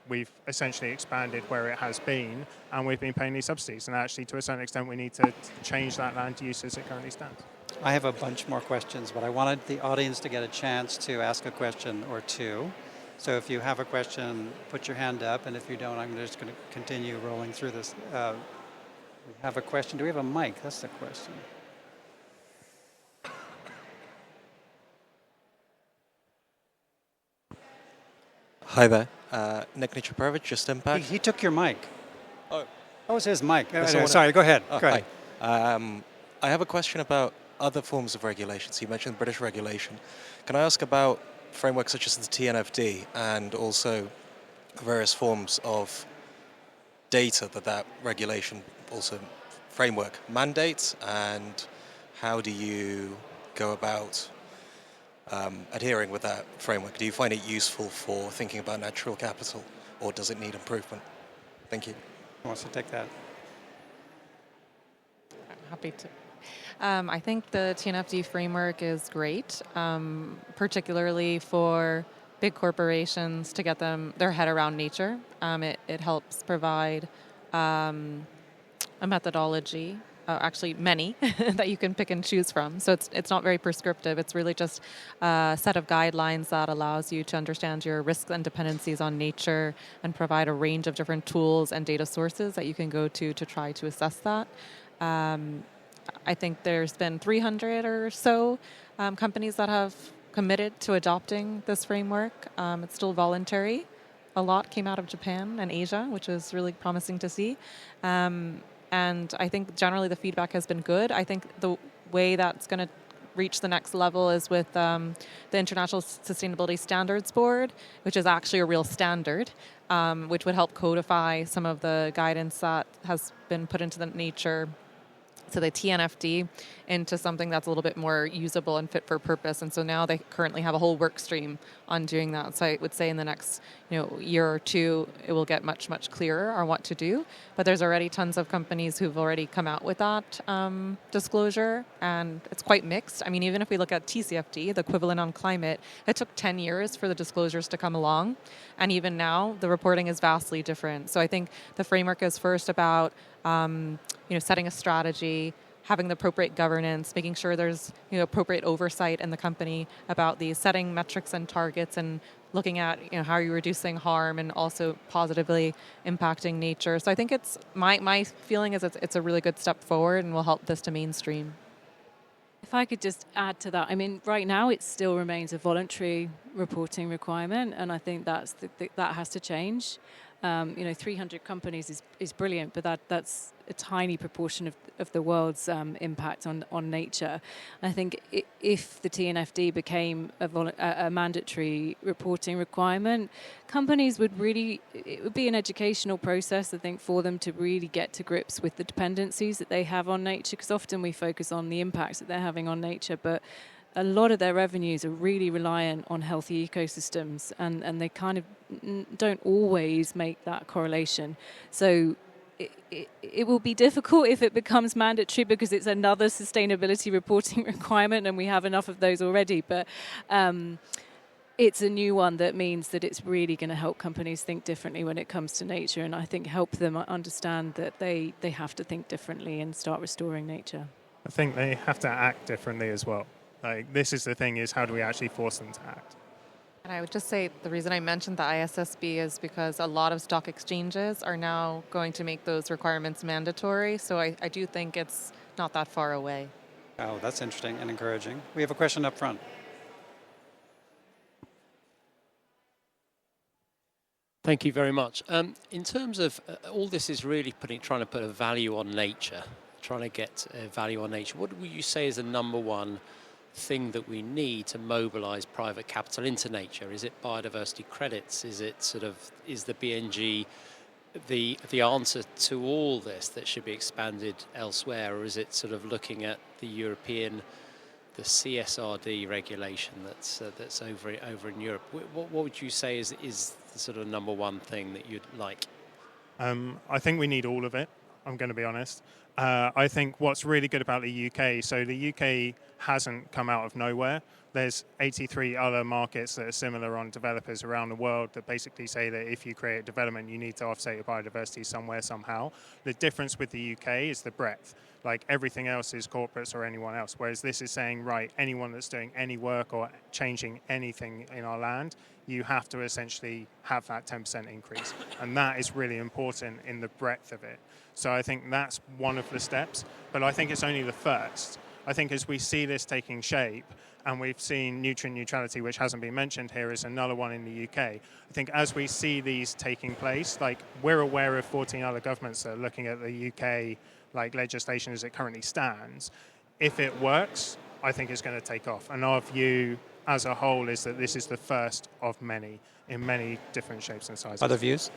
we've essentially expanded where it has been, and we've been paying these subsidies. And actually, to a certain extent, we need to change that land use as it currently stands. I have a bunch more questions, but I wanted the audience to get a chance to ask a question or two. So if you have a question, put your hand up, and if you don't, I'm just going to continue rolling through this. We have a question. Do we have a mic? That's the question. Hi there. Nick Nichoparovich, Just Impact. He took your mic. Oh. That was his mic. Someone Sorry, go ahead. Oh, go ahead. Hi. I have a question about other forms of regulation. So you mentioned British regulation. Can I ask about frameworks such as the TNFD and also various forms of data that regulation also framework mandates, and how do you go about adhering with that framework? Do you find it useful for thinking about natural capital, or does it need improvement? Thank you. Who wants to take that? I'm happy to. I think the TNFD framework is great, particularly for big corporations to get their head around nature. It helps provide a methodology, actually many, that you can pick and choose from. So it's not very prescriptive. It's really just a set of guidelines that allows you to understand your risks and dependencies on nature and provide a range of different tools and data sources that you can go to try to assess that. I think there's been 300 or so companies that have committed to adopting this framework. It's still voluntary. A lot came out of Japan and Asia, which is really promising to see. And I think generally the feedback has been good. I think the way that's going to reach the next level is with the International Sustainability Standards Board, which is actually a real standard, which would help codify some of the guidance that has been put into the nature, so the TNFD, into something that's a little bit more usable and fit for purpose. And so now they currently have a whole work stream on doing that. So I would say in the next year or two, it will get much, much clearer on what to do. But there's already tons of companies who've already come out with that disclosure, and it's quite mixed. I mean, even if we look at TCFD, the equivalent on climate, it took 10 years for the disclosures to come along. And even now, the reporting is vastly different. So I think the framework is first about setting a strategy, having the appropriate governance, making sure there's appropriate oversight in the company about the setting metrics and targets and looking at how you're reducing harm and also positively impacting nature. So I think it's my feeling is it's a really good step forward and will help this to mainstream. If I could just add to that, I mean, right now it still remains a voluntary reporting requirement, and I think that has to change. 300 companies is brilliant, but that's a tiny proportion of the world's impact on nature. I think if the TNFD became a mandatory reporting requirement, companies it would be an educational process, I think, for them to really get to grips with the dependencies that they have on nature, because often we focus on the impacts that they're having on nature, but a lot of their revenues are really reliant on healthy ecosystems, and they kind of don't always make that correlation. So it will be difficult if it becomes mandatory, because it's another sustainability reporting requirement, and we have enough of those already. But it's a new one that means that it's really going to help companies think differently when it comes to nature, and I think help them understand that they have to think differently and start restoring nature. I think they have to act differently as well. Like, this is the thing, is how do we actually force them to act? And I would just say the reason I mentioned the ISSB is because a lot of stock exchanges are now going to make those requirements mandatory. So I do think it's not that far away. Oh, that's interesting and encouraging. We have a question up front. Thank you very much. In terms of all this is really trying to put a value on nature, trying to get a value on nature. What would you say is the number one thing that we need to mobilize private capital into nature? Is it biodiversity credits? Is it is the BNG the answer to all this that should be expanded elsewhere, or is it looking at the European, the CSRD regulation that's over in Europe? What would you say is the number one thing that you'd like? I think we need all of it, I'm going to be honest. I think what's really good about the UK, so the UK hasn't come out of nowhere. There's 83 other markets that are similar on developers around the world that basically say that if you create development, you need to offset your biodiversity somewhere, somehow. The difference with the UK is the breadth. Like, everything else is corporates or anyone else, whereas this is saying, right, anyone that's doing any work or changing anything in our land, you have to essentially have that 10% increase. And that is really important in the breadth of it. So I think that's one of the steps, but I think it's only the first. I think as we see this taking shape, and we've seen nutrient neutrality, which hasn't been mentioned here, is another one in the UK. I think as we see these taking place, like, we're aware of 14 other governments that are looking at the UK legislation as it currently stands. If it works, I think it's going to take off. And our view as a whole is that this is the first of many, in many different shapes and sizes. Other views?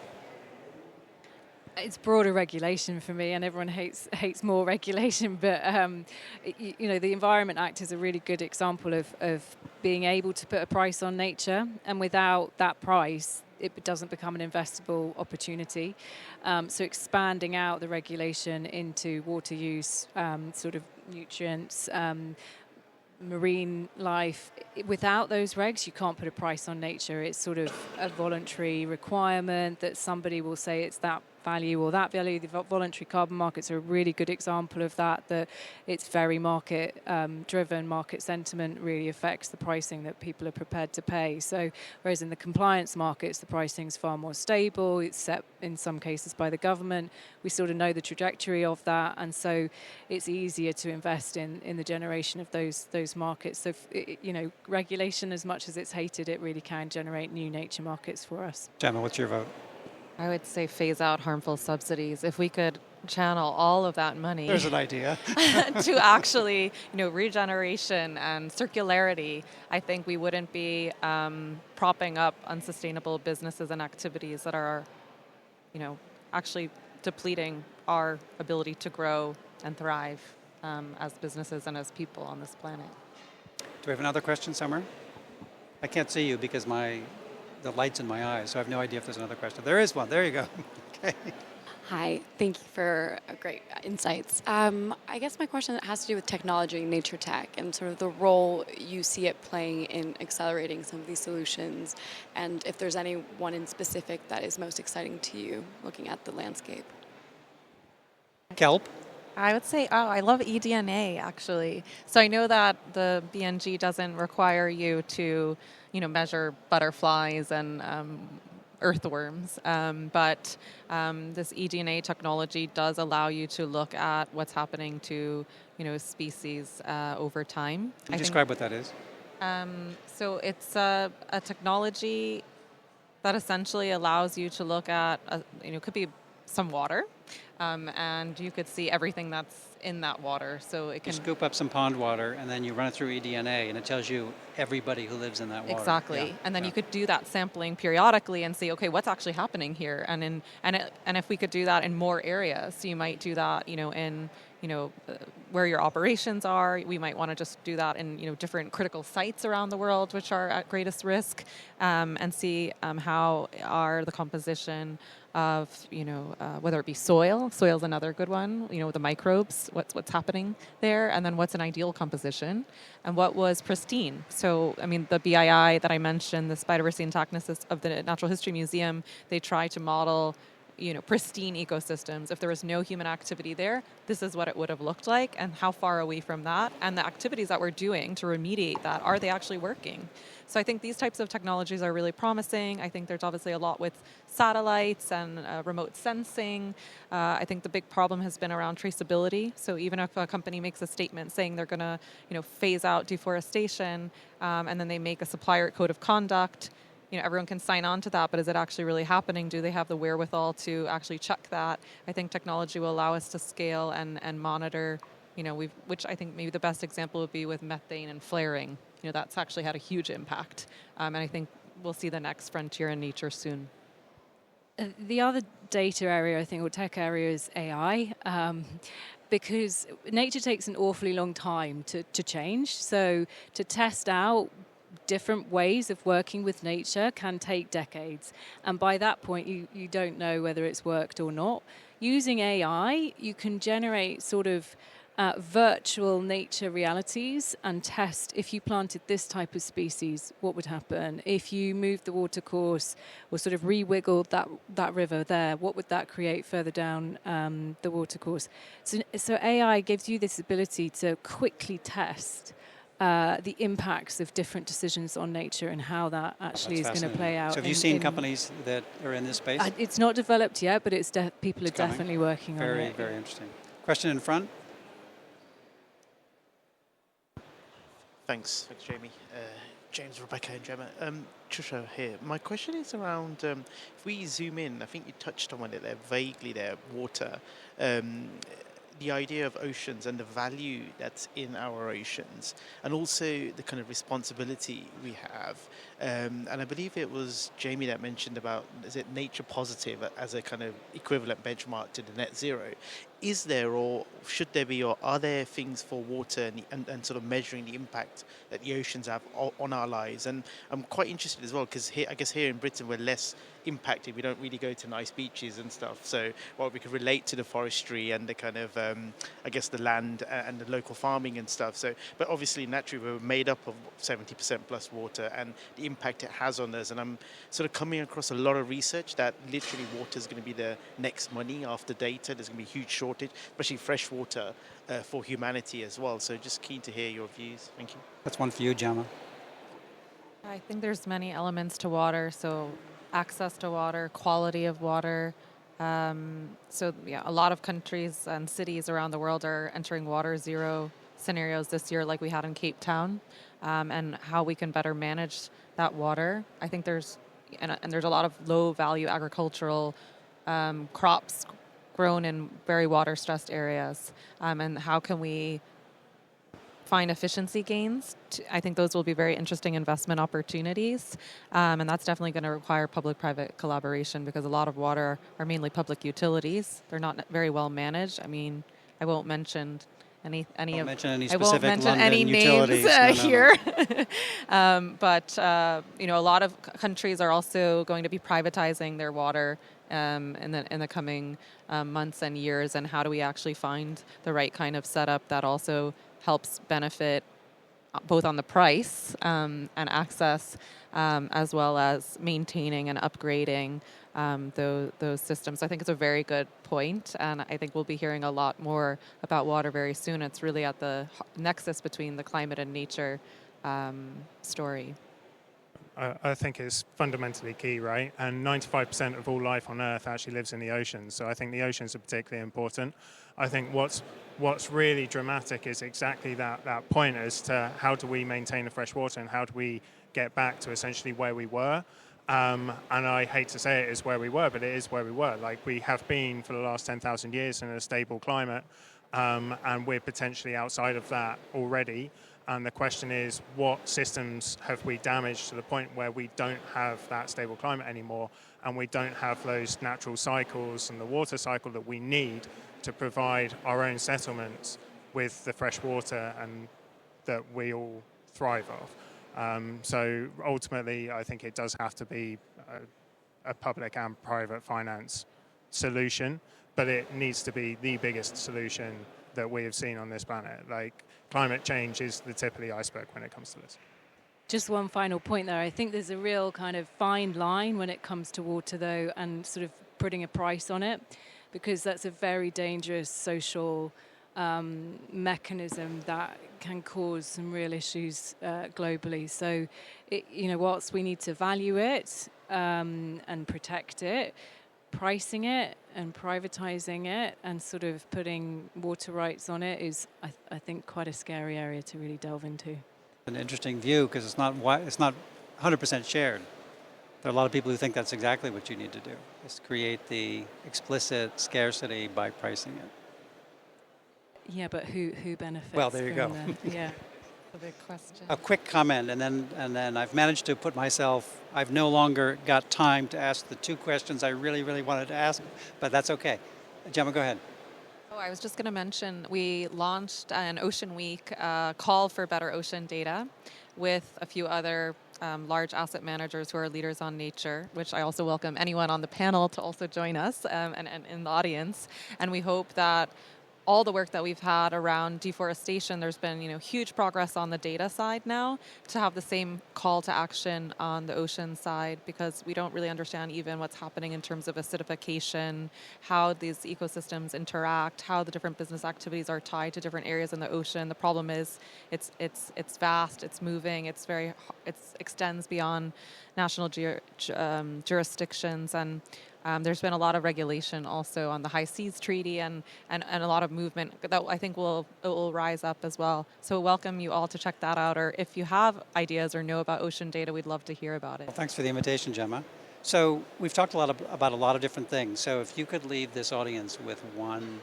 It's broader regulation for me, and everyone hates more regulation. But the Environment Act is a really good example of being able to put a price on nature, and without that price, it doesn't become an investable opportunity. So expanding out the regulation into water use, nutrients, marine life. Without those regs, you can't put a price on nature. It's a voluntary requirement that somebody will say it's that value or that value. The voluntary carbon markets are a really good example of that it's very market driven. Market sentiment really affects the pricing that people are prepared to pay. So whereas in the compliance markets, the pricing is far more stable. It's set in some cases by the government. We know the trajectory of that, and so it's easier to invest in the generation of those markets. So regulation, as much as it's hated, it really can generate new nature markets for us. Gemma, what's your vote? I would say phase out harmful subsidies. If we could channel all of that money There's an idea. to actually, regeneration and circularity, I think we wouldn't be propping up unsustainable businesses and activities that are, actually depleting our ability to grow and thrive as businesses and as people on this planet. Do we have another question somewhere? I can't see you because the light's in my eyes, so I have no idea if there's another question. There is one. There you go. Okay. Hi, thank you for great insights. I guess my question has to do with technology, nature tech, and the role you see it playing in accelerating some of these solutions, and if there's any one in specific that is most exciting to you looking at the landscape. Kelp? I would say, I love eDNA actually. So I know that the BNG doesn't require you to, measure butterflies and earthworms, but this eDNA technology does allow you to look at what's happening to, species over time. Can you describe what that is? So it's a technology that essentially allows you to look at, could be some water, and you could see everything that's in that water. So it can You scoop up some pond water and then you run it through eDNA, and it tells you everybody who lives in that water. exactly, Yeah, and then yeah. you could do that sampling periodically and see, okay, what's actually happening here, and if we could do that in more areas, so you might do that, in where your operations are. We might want to just do that in different critical sites around the world which are at greatest risk, and see how are the composition of whether it be soil. Soil's another good one. The microbes. What's happening there, and then what's an ideal composition, and what was pristine. So I mean, the BII that I mentioned, this biodiversity and intactness of the Natural History Museum, they try to model pristine ecosystems. If there was no human activity there, this is what it would have looked like, and how far are we from that? And the activities that we're doing to remediate that, are they actually working? So I think these types of technologies are really promising. I think there's obviously a lot with satellites and remote sensing. I think the big problem has been around traceability. So even if a company makes a statement saying they're going to phase out deforestation, and then they make a supplier code of conduct, everyone can sign on to that, but is it actually really happening? Do they have the wherewithal to actually check that? I think technology will allow us to scale and monitor, which I think maybe the best example would be with methane and flaring. That's actually had a huge impact. And I think we'll see the next frontier in nature soon. The other data area, I think, or tech area, is AI. Because nature takes an awfully long time to change. So to test out different ways of working with nature can take decades. And by that point, you don't know whether it's worked or not. Using AI, you can generate sort of virtual nature realities and test if you planted this type of species, what would happen? If you moved the water course or sort of re-wiggled that river there, what would that create further down the water course? So AI gives you this ability to quickly test the impacts of different decisions on nature and how that actually is going to play out. So have you seen companies that are in this space? It's not developed yet, but people are coming. definitely working on it. Very, very interesting. Question in front? Thanks, Jamie. James, Rebecca, and Gemma. Trisha here. My question is around, if we zoom in, I think you touched on it there vaguely there, water. The idea of oceans and the value that's in our oceans, and also the kind of responsibility we have. And I believe it was Jamie that mentioned about, is it nature positive as a kind of equivalent benchmark to the net zero? Is there, or should there be, or are there things for water and sort of measuring the impact that the oceans have on our lives? And I'm quite interested as well, because I guess here in Britain we're less impacted. We don't really go to nice beaches and stuff. So we could relate to the forestry and the kind of, I guess, the land and the local farming and stuff. So, but obviously, naturally, we're made up of 70% plus water, and the impact it has on us. And I'm sort of coming across a lot of research that literally water is going to be the next money after data. There's going to be a huge shortage, especially fresh water for humanity as well. So just keen to hear your views. Thank you. That's one for you, Gemma. I think there's many elements to water. So access to water, quality of water. A lot of countries and cities around the world are entering water zero scenarios this year, like we had in Cape Town, and how we can better manage that water. I think there's a lot of low value agricultural crops grown in very water stressed areas, and how can we find efficiency gains? I think those will be very interesting investment opportunities, and that's definitely going to require public-private collaboration, because a lot of water are mainly public utilities. They're not very well managed. I mean, I won't mention any specific London utilities names here. But a lot of countries are also going to be privatizing their water in the coming months and years. And how do we actually find the right kind of setup that also helps benefit both on the price and access, as well as maintaining and upgrading those systems. I think it's a very good point, and I think we'll be hearing a lot more about water very soon. It's really at the nexus between the climate and nature story. I think it's fundamentally key, right? And 95% of all life on Earth actually lives in the oceans. So I think the oceans are particularly important. I think what's really dramatic is exactly that point as to how do we maintain the fresh water and how do we get back to essentially where we were. And I hate to say it is where we were, but it is where we were. Like, we have been for the last 10,000 years in a stable climate, and we're potentially outside of that already. And the question is, what systems have we damaged to the point where we don't have that stable climate anymore, and we don't have those natural cycles and the water cycle that we need to provide our own settlements with the fresh water and that we all thrive off. So ultimately, I think it does have to be a public and private finance solution, but it needs to be the biggest solution that we have seen on this planet. Like, climate change is the tip of the iceberg when it comes to this. Just one final point there. I think there's a real kind of fine line when it comes to water, though, and sort of putting a price on it, because that's a very dangerous social mechanism that can cause some real issues globally. So, whilst we need to value it and protect it, pricing it and privatizing it and sort of putting water rights on it is, I think, quite a scary area to really delve into. An interesting view, because it's not 100% shared. There are a lot of people who think that's exactly what you need to do, is create the explicit scarcity by pricing it. Yeah, but who benefits? Well, there you go. Yeah. A big question. A quick comment, and then I've managed to put myself. I've no longer got time to ask the two questions I really, really wanted to ask, but that's okay. Gemma, go ahead. Oh, I was just going to mention we launched an Ocean Week call for better ocean data with a few other large asset managers who are leaders on nature, which I also welcome anyone on the panel to also join us and in the audience. And we hope that all the work that we've had around deforestation, there's been huge progress on the data side now, to have the same call to action on the ocean side, because we don't really understand even what's happening in terms of acidification, how these ecosystems interact, how the different business activities are tied to different areas in the ocean. The problem is it's vast, it's moving, it extends beyond national jurisdictions, and there's been a lot of regulation also on the High Seas Treaty and a lot of movement that I think will rise up as well. So welcome you all to check that out, or if you have ideas or know about ocean data, we'd love to hear about it. Well, thanks for the invitation, Gemma. So we've talked about a lot of different things. So if you could leave this audience with one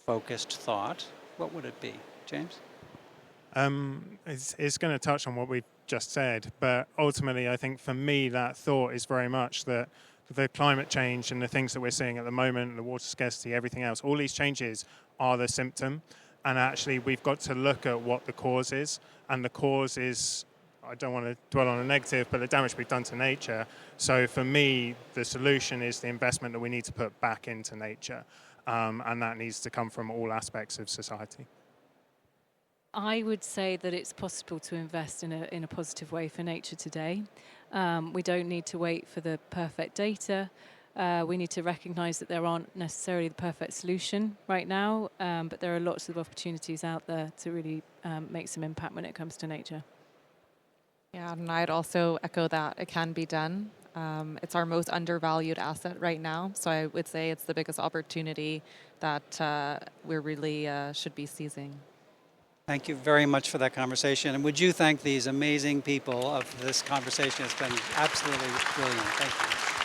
focused thought, what would it be? James? It's going to touch on what we just said, but ultimately I think for me that thought is very much that the climate change and the things that we're seeing at the moment, the water scarcity, everything else, all these changes are the symptom. And actually, we've got to look at what the cause is. And the cause is, I don't want to dwell on a negative, but the damage we've done to nature. So for me, the solution is the investment that we need to put back into nature. And that needs to come from all aspects of society. I would say that it's possible to invest in a positive way for nature today. We don't need to wait for the perfect data. We need to recognize that there aren't necessarily the perfect solution right now, but there are lots of opportunities out there to really make some impact when it comes to nature. Yeah, and I'd also echo that it can be done. It's our most undervalued asset right now, so I would say it's the biggest opportunity that we really should be seizing. Thank you very much for that conversation. And would you thank these amazing people of this conversation? It's been absolutely brilliant. Thank you.